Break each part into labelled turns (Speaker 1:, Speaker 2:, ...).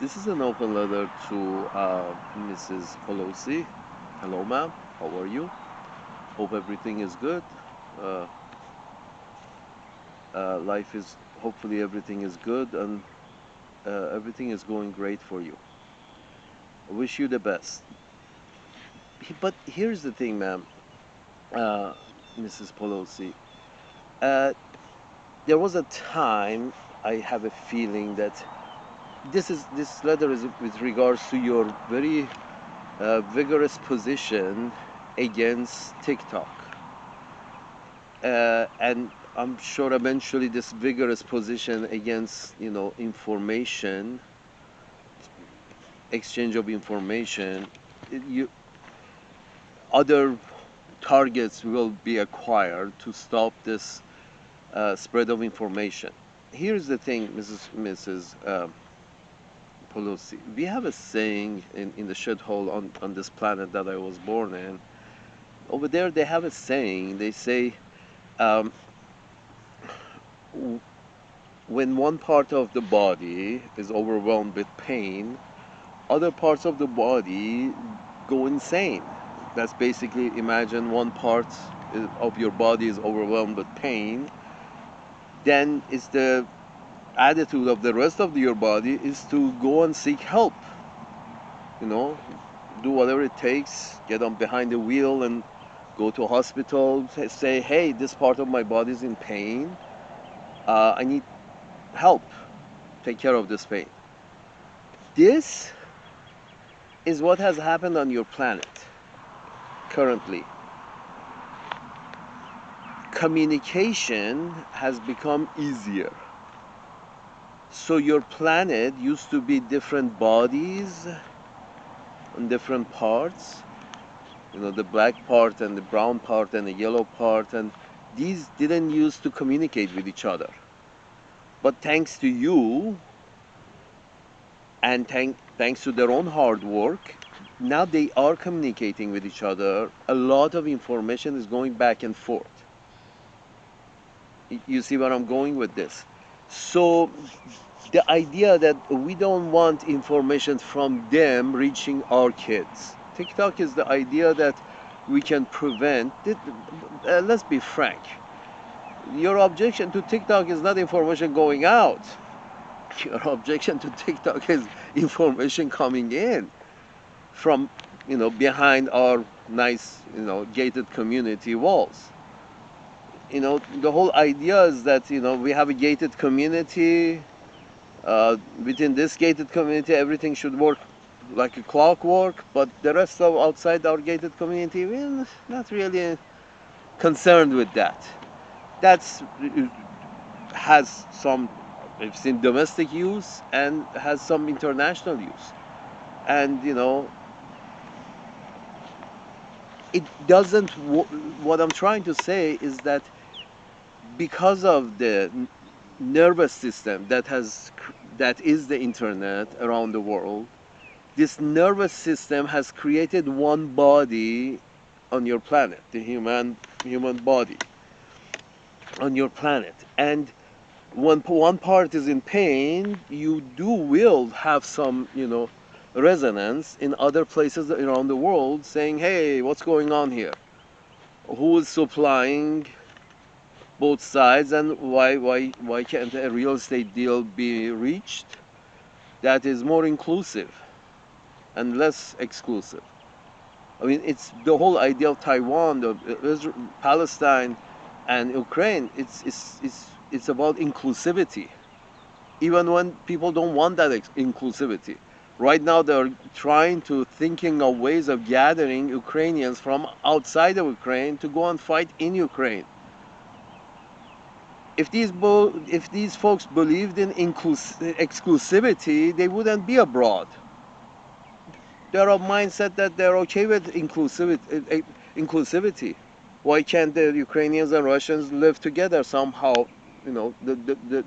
Speaker 1: This is an open letter to Mrs. Pelosi. Hello, ma'am. How are you? Hope everything is good. Uh, life is, hopefully, everything is good and everything is going great for you. I wish you the best. But here's the thing, ma'am, uh, Mrs. Pelosi. Uh, there was a time I have a feeling that this letter is with regards to your very vigorous position against TikTok. And I'm sure eventually this vigorous position against, information, exchange of information, you, other targets will be acquired to stop this spread of information. Here's the thing, Mrs. Pelosi. We have a saying in the shithole on this planet that I was born in. Over there, they have a saying. They say, um, when one part of the body is overwhelmed with pain, other parts of the body go insane. That's basically, imagine one part of your body is overwhelmed with pain, then it's the attitude of the rest of your body is to go and seek help. You know, do whatever it takes, get on behind the wheel and go to a hospital, say, hey, this part of my body is in pain. I need help. Take care of this pain. This is what has happened on your planet currently. Communication has become easier. So your planet used to be different bodies and different parts. The black part and the brown part and the yellow part, and these didn't used to communicate with each other. But thanks to you and thanks to their own hard work, now they are communicating with each other. A lot of information is going back and forth. You see where I'm going with this? So the idea that we don't want information from them reaching our kids. TikTok is the idea that we can prevent it. Let's be frank. Your objection to TikTok is not information going out. Your objection to TikTok is information coming in from, behind our nice, gated community walls. The whole idea is that, we have a gated community. Within this gated community, everything should work like a clockwork, but the rest of outside our gated community, we're not really concerned with that. That's has some, it's in domestic use and has some international use. And, it doesn't, what I'm trying to say is that because of the nervous system that is the internet around the world, this nervous system has created one body on your planet, the human body on your planet. And when one part is in pain, you will have some, resonance in other places around the world saying, hey, what's going on here? Who is supplying both sides, and why can't a real estate deal be reached that is more inclusive and less exclusive? I mean, it's the whole idea of Taiwan, of Israel, Palestine, and Ukraine. It's about inclusivity, even when people don't want that inclusivity. Right now, they're trying to thinking of ways of gathering Ukrainians from outside of Ukraine to go and fight in Ukraine. If these folks believed in exclusivity, they wouldn't be abroad. They're of mindset that they're okay with inclusivity. Why can't the Ukrainians and Russians live together somehow? The,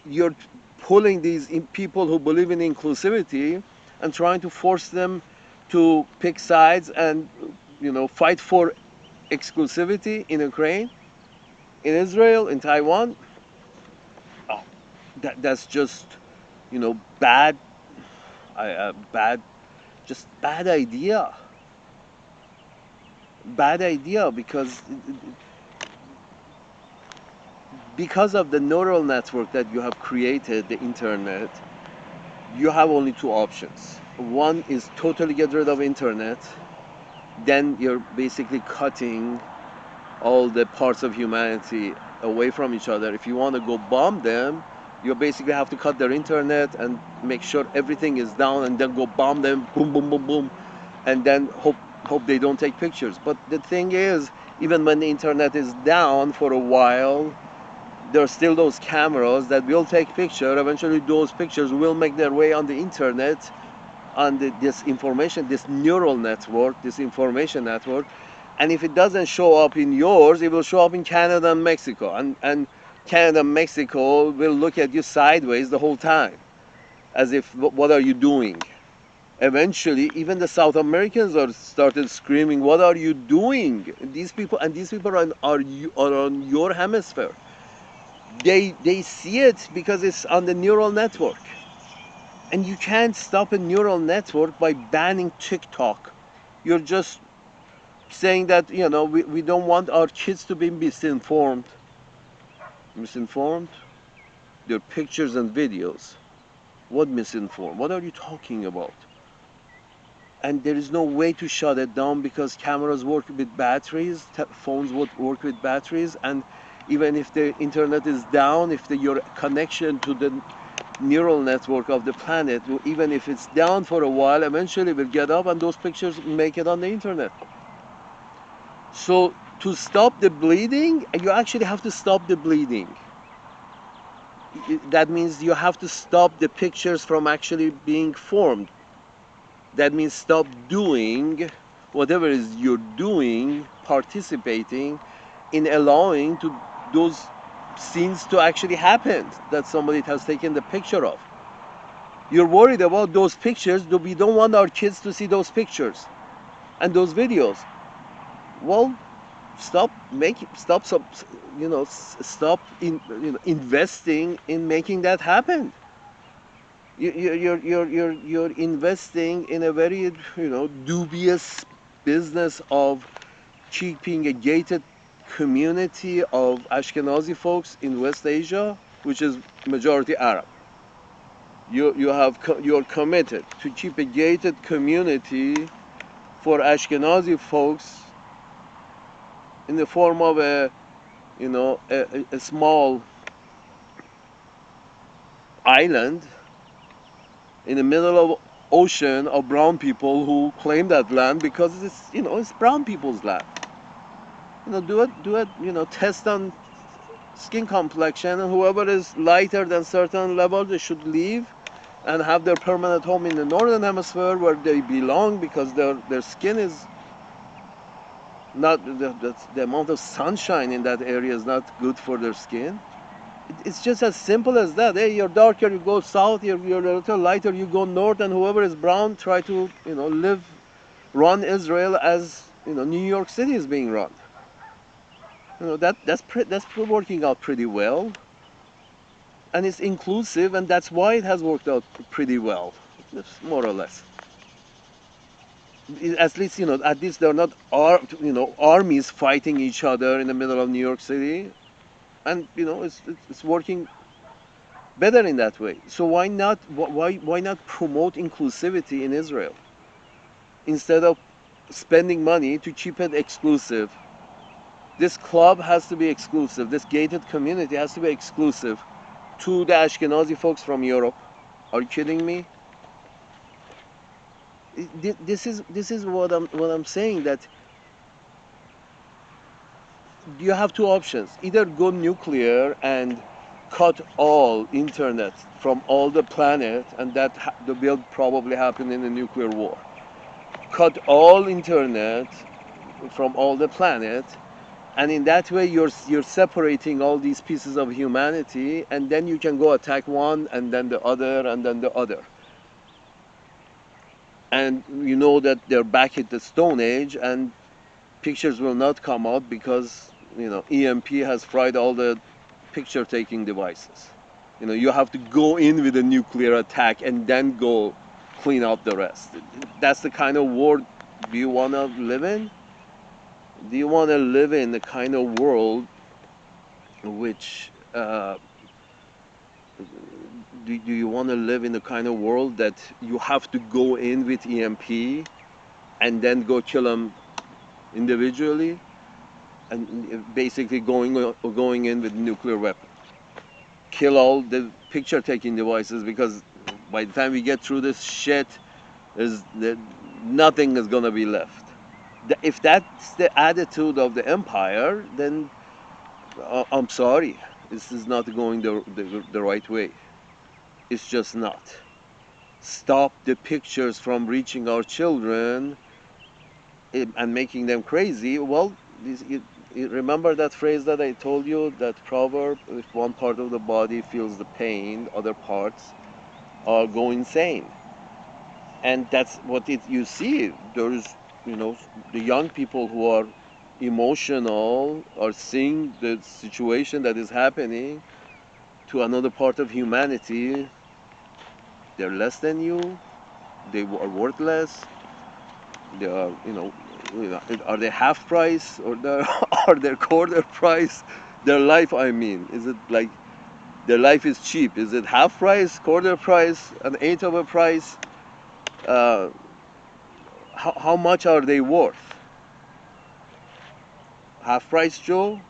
Speaker 1: you're pulling these people who believe in inclusivity and trying to force them to pick sides and fight for exclusivity in Ukraine, in Israel, in Taiwan. Oh, that's just bad, bad, just bad idea, because of the neural network that you have created, the internet. You have only two options. One is totally get rid of internet, then you're basically cutting all the parts of humanity away from each other. If you want to go bomb them, you basically have to cut their internet and make sure everything is down, and then go bomb them, boom, boom, boom, boom, and then hope they don't take pictures. But the thing is, even when the internet is down for a while, there are still those cameras that will take picture. Eventually, those pictures will make their way on the internet, on this information, this neural network, this information network. And if it doesn't show up in yours, it will show up in Canada and Mexico. And Canada and Mexico will look at you sideways the whole time, as if, what are you doing? Eventually, even the South Americans are started screaming, what are you doing? These people are on your hemisphere. They see it because it's on the neural network. And you can't stop a neural network by banning TikTok. You're just saying that, we don't want our kids to be misinformed. Misinformed? Their pictures and videos. What misinformed? What are you talking about? And there is no way to shut it down because cameras work with batteries, phones would work with batteries, and even if the internet is down, if your connection to the neural network of the planet, even if it's down for a while, eventually will get up and those pictures make it on the internet. So to stop the bleeding, you actually have to stop the bleeding. That means you have to stop the pictures from actually being formed. That means stop doing whatever it is you're doing, participating in allowing to those scenes to actually happen that somebody has taken the picture of. You're worried about those pictures, we don't want our kids to see those pictures and those videos. Well, stop investing in making that happen. You're investing in a very dubious business of keeping a gated community of Ashkenazi folks in West Asia, which is majority Arab. You're committed to keep a gated community for Ashkenazi folks in the form of a small island in the middle of ocean of brown people who claim that land because it's brown people's land. Do it test on skin complexion, and whoever is lighter than certain level, they should leave and have their permanent home in the northern hemisphere where they belong, because their skin is not the amount of sunshine in that area is not good for their skin. It's just as simple as that. Hey, you're darker, you go south. You're a little lighter, you go north. And whoever is brown, try to run Israel as New York City is being run. That's working out pretty well, and it's inclusive, and that's why it has worked out pretty well, more or less. At least they're not armies fighting each other in the middle of New York City, and it's working better in that way. So why not promote inclusivity in Israel instead of spending money to keep it exclusive? This club has to be exclusive. This gated community has to be exclusive to the Ashkenazi folks from Europe. Are you kidding me? This is what I'm saying, that you have two options. Either go nuclear and cut all internet from all the planet, and that will probably happen in a nuclear war. Cut all internet from all the planet, and in that way you're separating all these pieces of humanity, and then you can go attack one and then the other and then the other. And you know that they're back at the Stone Age, and pictures will not come out because EMP has fried all the picture taking devices. You have to go in with a nuclear attack and then go clean up the rest. That's the kind of world do you want to live in? Do you want to live in the kind of world which do you want to live in the kind of world that you have to go in with EMP and then go kill them individually, and basically going in with nuclear weapon, kill all the picture taking devices, because by the time we get through this shit, nothing is gonna be left. If that's the attitude of the empire, then I'm sorry, this is not going the right way. It's just not. Stop the pictures from reaching our children and making them crazy. Well, you remember that phrase that I told you, that proverb? If one part of the body feels the pain, other parts go insane. And that's what you see. There's, the young people who are emotional are seeing the situation that is happening to another part of humanity. They're less than you. They are worthless. They are, are they half price, or are they quarter price? Their life, I mean, is it like their life is cheap? Is it half price, quarter price, an eighth of a price? Uh, how much are they worth? Half price, Joe?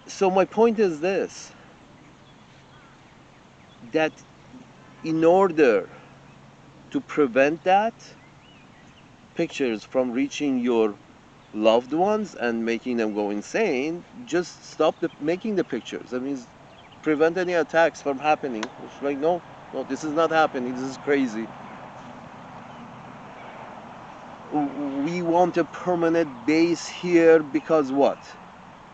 Speaker 1: So my point is this, that in order to prevent that, pictures from reaching your loved ones and making them go insane, just stop making the pictures. I mean, prevent any attacks from happening. It's like, no, no, this is not happening. This is crazy. We want a permanent base here because what?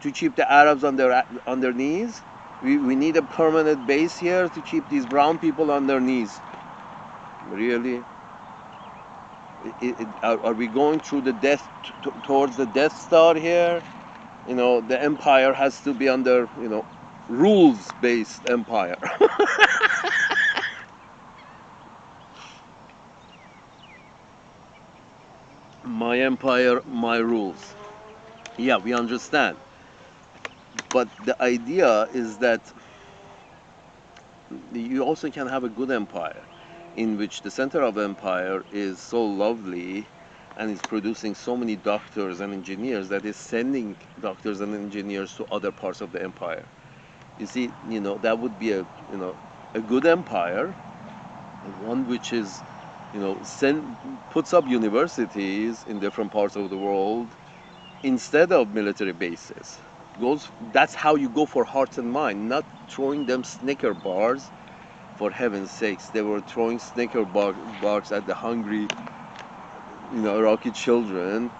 Speaker 1: To keep the Arabs on their knees? We need a permanent base here to keep these brown people on their knees. Really? Are we going through the towards the Death Star here? The empire has to be under, rules-based empire. My empire, my rules. Yeah, we understand. But the idea is that you also can have a good empire in which the center of empire is so lovely and is producing so many doctors and engineers that is sending doctors and engineers to other parts of the empire. You see, that would be a good empire, one which is, puts up universities in different parts of the world instead of military bases. That's how you go for hearts and mind, not throwing them Snicker bars. For heaven's sakes, they were throwing bars at the hungry, Iraqi children,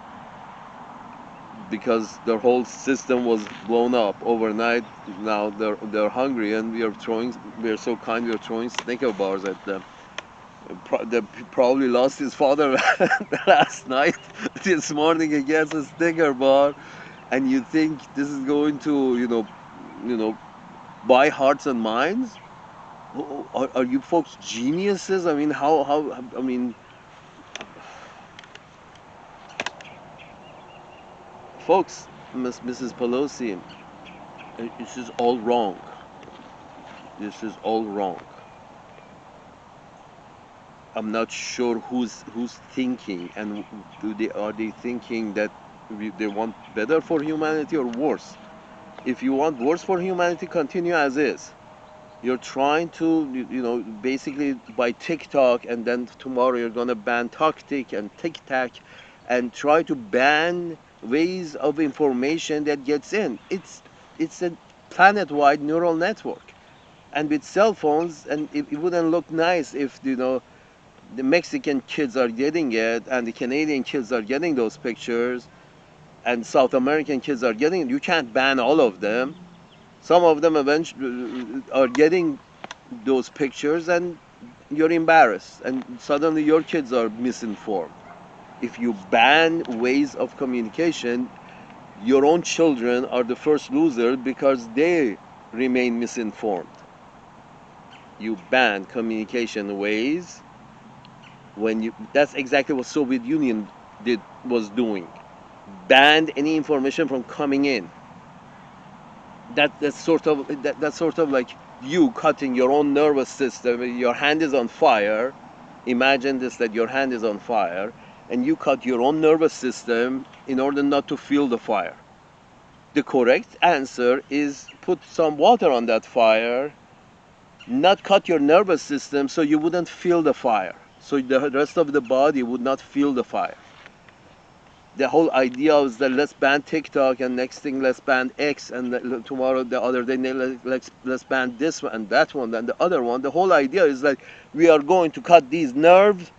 Speaker 1: because their whole system was blown up overnight. Now they're hungry, and we are so kind, we are throwing Snicker bars at them. They probably lost his father last night. This morning he gets a Snicker bar, and you think this is going to, buy hearts and minds? Are you folks geniuses? I mean, I mean, folks, Mrs. Pelosi, this is all wrong. This is all wrong. I'm not sure who's thinking, and are they thinking that they want better for humanity or worse? If you want worse for humanity, continue as is. You're trying to, basically by TikTok, and then tomorrow you're gonna ban TokTik and TikTok, and try to ban ways of information that gets in. It's a planet-wide neural network, and with cell phones, and it wouldn't look nice if the Mexican kids are getting it, and the Canadian kids are getting those pictures, and South American kids are getting it. You can't ban all of them. Some of them eventually are getting those pictures, and you're embarrassed, and suddenly your kids are misinformed. If you ban ways of communication, your own children are the first losers because they remain misinformed. You ban communication ways when you, that's exactly what Soviet Union was doing. Banned any information from coming in. That's sort of like you cutting your own nervous system. Your hand is on fire. Imagine this, that your hand is on fire and you cut your own nervous system in order not to feel the fire. The correct answer is put some water on that fire, not cut your nervous system so you wouldn't feel the fire. So the rest of the body would not feel the fire. The whole idea is that let's ban TikTok, and next thing let's ban X, and tomorrow the other day let's ban this one and that one and the other one. The whole idea is that we are going to cut these nerves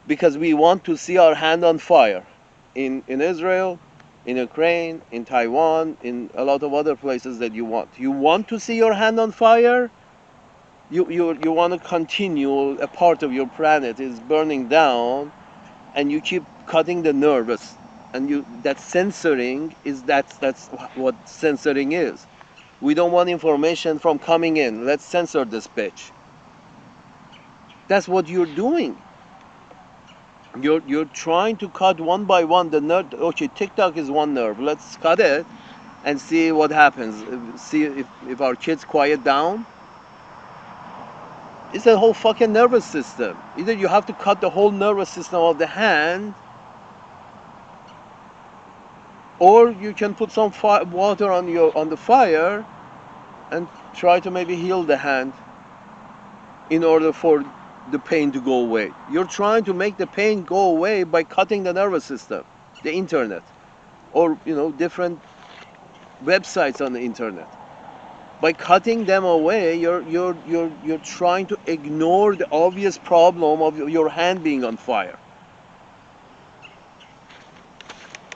Speaker 1: because we want to see our hand on fire in Israel, in Ukraine, in Taiwan, in a lot of other places that you want. You want to see your hand on fire? You want to continue, a part of your planet is burning down, and you keep cutting the nervous, and that censoring is that's what censoring is. We don't want information from coming in. Let's censor this bitch. That's what you're doing. You're trying to cut one by one the nerve. Okay, TikTok is one nerve. Let's cut it and see what happens. See if our kids quiet down. It's a whole fucking nervous system. Either you have to cut the whole nervous system of the hand, or you can put some water on the fire and try to maybe heal the hand in order for the pain to go away. You're trying to make the pain go away by cutting the nervous system, the internet, or different websites on the internet. By cutting them away, you're trying to ignore the obvious problem of your hand being on fire.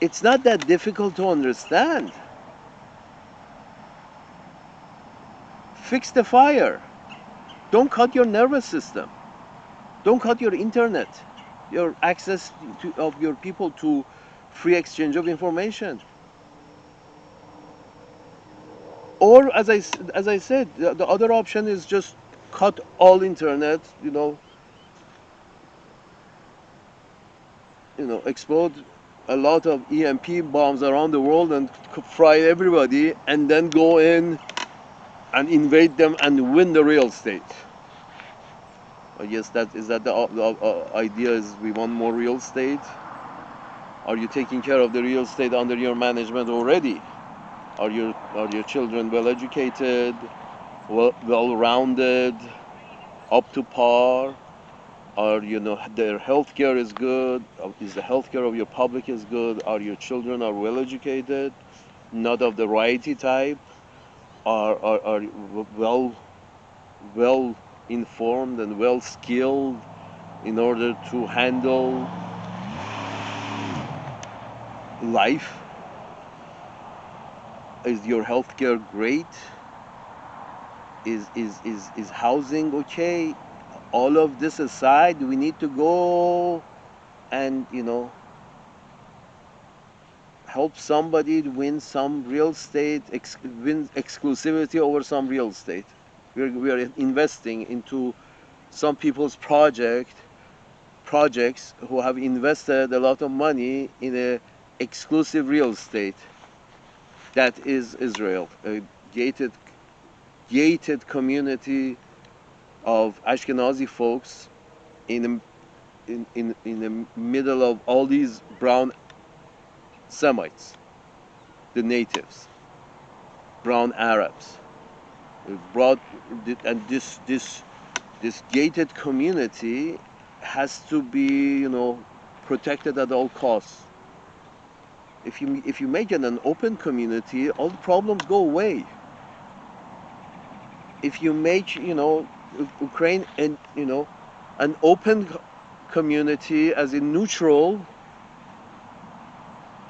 Speaker 1: It's not that difficult to understand. Fix the fire. Don't cut your nervous system. Don't cut your internet, your access of your people to free exchange of information. Or as I said, the other option is just cut all internet. Explode a lot of EMP bombs around the world and fry everybody, and then go in and invade them and win the real estate. I guess the idea is we want more real estate. Are you taking care of the real estate under your management already? Are your children well educated, well rounded, up to par? Are their healthcare is good? Is the healthcare of your public is good? Are your children are well educated, not of the righty type? Are well informed and well skilled in order to handle life? Is your healthcare great? Is housing okay? All of this aside, we need to go and help somebody to win some real estate, win exclusivity over some real estate. We are investing into some people's projects who have invested a lot of money in a exclusive real estate. That is Israel, a gated community of Ashkenazi folks in the middle of all these brown Semites, the natives, brown Arabs. And this gated community has to be protected at all costs. If you make it an open community, all the problems go away. If you make Ukraine and an open community, as in neutral,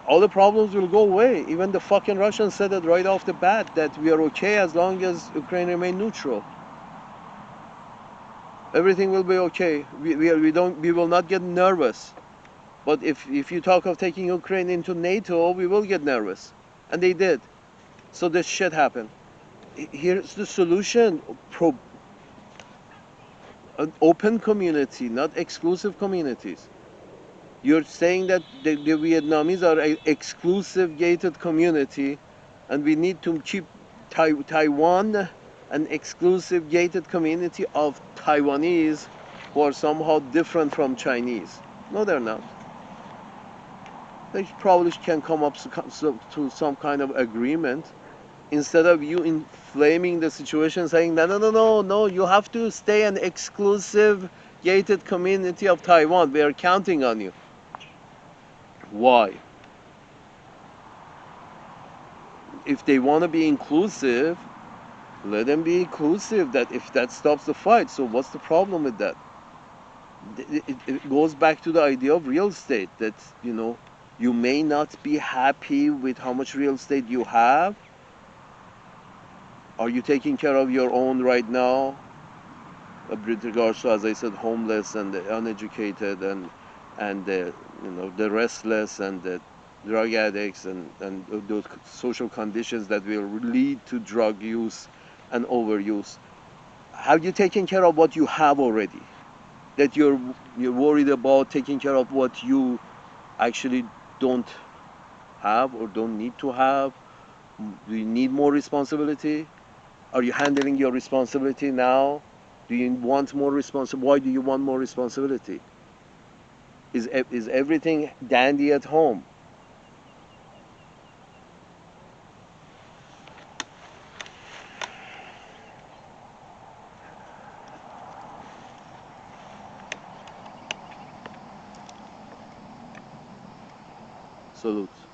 Speaker 1: all the problems will go away. Even the fucking Russians said it right off the bat, that we are okay as long as Ukraine remain neutral. Everything will be okay. We will not get nervous But if you talk of taking Ukraine into NATO, we will get nervous. And they did. So this shit happened. Here's the solution. An open community, not exclusive communities. You're saying that the Vietnamese are an exclusive gated community, and we need to keep Taiwan an exclusive gated community of Taiwanese who are somehow different from Chinese. No, they're not. They probably can come up to some kind of agreement instead of you inflaming the situation, saying, no, no, no, no, no, you have to stay an exclusive gated community of Taiwan. We are counting on you. Why? If they want to be inclusive, let them be inclusive. That if that stops the fight, so what's the problem with that? It goes back to the idea of real estate. That you may not be happy with how much real estate you have. Are you taking care of your own right now? With regards to, as I said, homeless and the uneducated and the the restless and the drug addicts and those social conditions that will lead to drug use and overuse. Have you taken care of what you have already? That you're worried about taking care of what you actually don't have or don't need to have? Do you need more responsibility? Are you handling your responsibility now? Do you want more responsibility? Why do you want more responsibility? Is everything dandy at home? Salute.